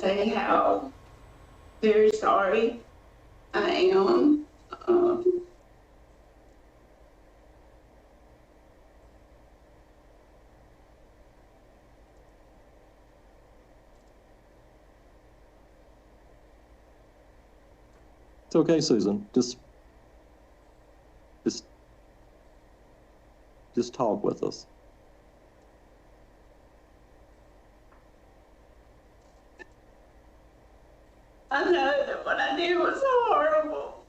say how very sorry I am. It's okay, Susan. Just talk with us. I know that what I did was horrible.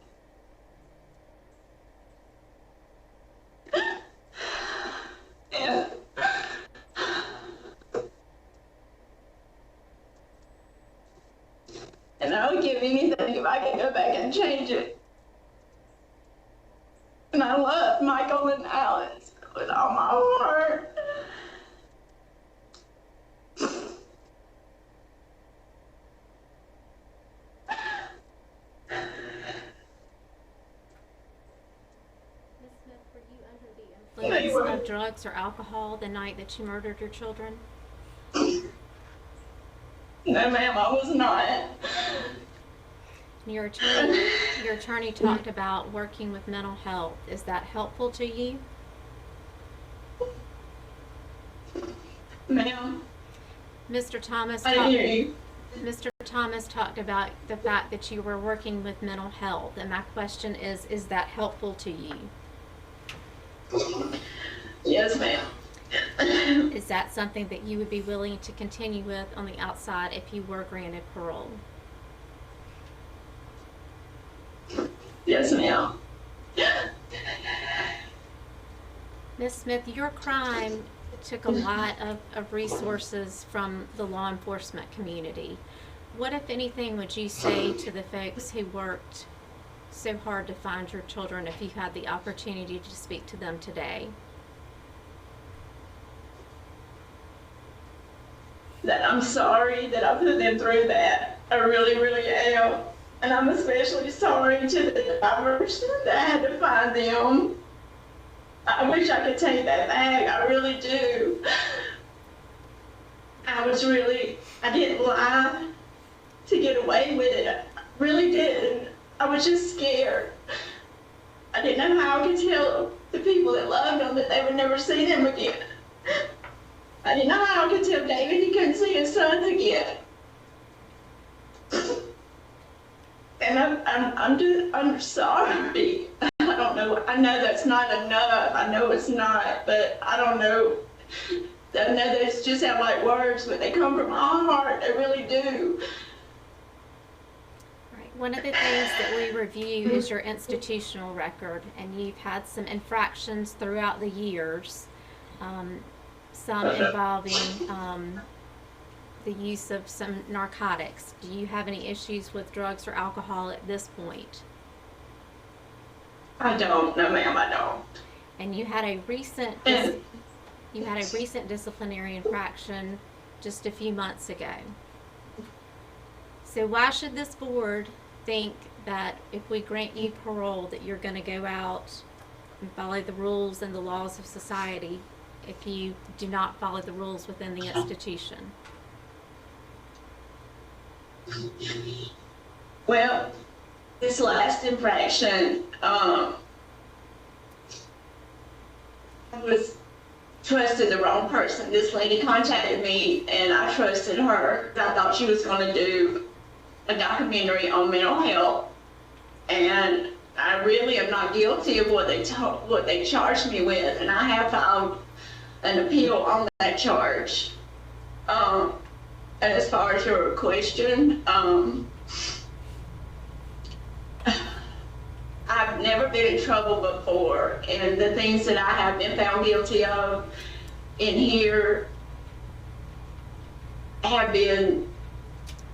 And I would give anything if I could go back and change it. And I love Michael and Alice with all my heart. Of drugs or alcohol the night that you murdered your children? No, ma'am, I was not. Your attorney talked about working with mental health. Is that helpful to you? Ma'am? Mr. Thomas talked about the fact that you were working with mental health, and my question is that helpful to you? Yes, ma'am. Is that something that you would be willing to continue with on the outside if you were granted parole? Yes, ma'am. Ms. Smith, your crime took a lot of resources from the law enforcement community. What, if anything, would you say to the folks who worked so hard to find your children if you had the opportunity to speak to them today? That I'm sorry that I put them through that. I really, really am. And I'm especially sorry to the drivers that I had to find them. I wish I could take that back. I really do. I didn't lie to get away with it. I really didn't. I was just scared. I didn't know how I could tell the people that loved them that they would never see them again. I didn't know how I could tell David he couldn't see his sons again. And I'm sorry. I don't know. I know that's not enough. I know it's not, but I don't know. I know those just sound like words, but they come from my heart. They really do. One of the things that we review is your institutional record, and you've had some infractions throughout the years, some involving the use of some narcotics. Do you have any issues with drugs or alcohol at this point? I don't. No, ma'am, I don't. And you had a recent disciplinary infraction just a few months ago. So why should this board think that if we grant you parole that you're going to go out and follow the rules and the laws of society if you do not follow the rules within the institution? Well, this last infraction, I was trusted the wrong person. This lady contacted me and I trusted her. I thought she was going to do a documentary on mental health, and I really am not guilty of what they charged me with, and I have filed an appeal on that charge. And as far as your question, I've never been in trouble before, and the things that I have been found guilty of in here have been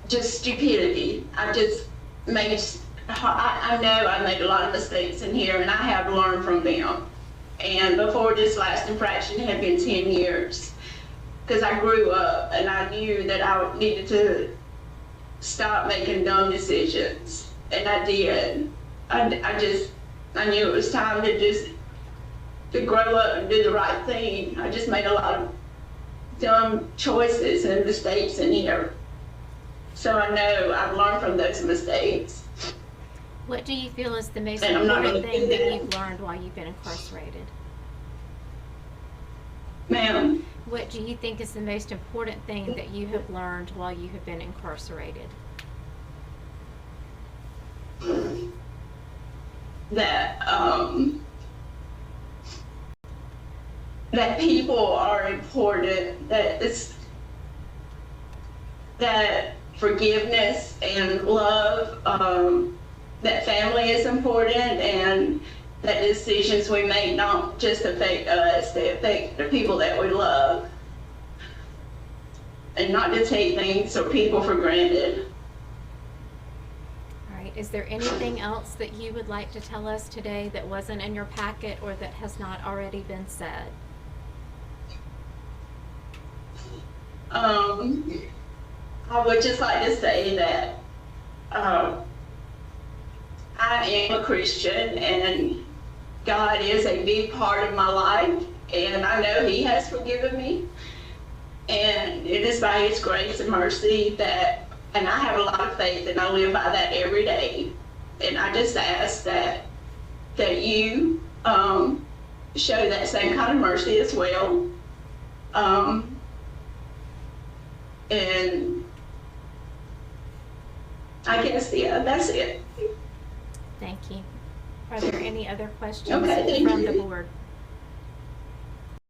just stupidity. I know I made a lot of mistakes in here, and I have learned from them. And before this last infraction, it had been 10 years. Because I grew up and I knew that I needed to stop making dumb decisions. And I did. I knew it was time to grow up and do the right thing. I just made a lot of dumb choices and mistakes in here. So I know I've learned from those mistakes. What do you feel is the most And I'm not important gonna do thing that that. you've learned while you've been incarcerated? Ma'am, What do you think is the most important thing that you have learned while you have been incarcerated? that, that people are important, that forgiveness and love, that family is important, and that decisions we make not just affect us, they affect the people that we love. And not to take things or people for granted. All right, is there anything else that you would like to tell us today that wasn't in your packet or that has not already been said? I would just like to say that I am a Christian, and God is a big part of my life, and I know He has forgiven me. And it is by His grace and mercy and I have a lot of faith, and I live by that every day. And I just ask that you show that same kind of mercy as well. And I guess, yeah, that's it. Thank you. Are there any other questions Okay, thank from the you. board?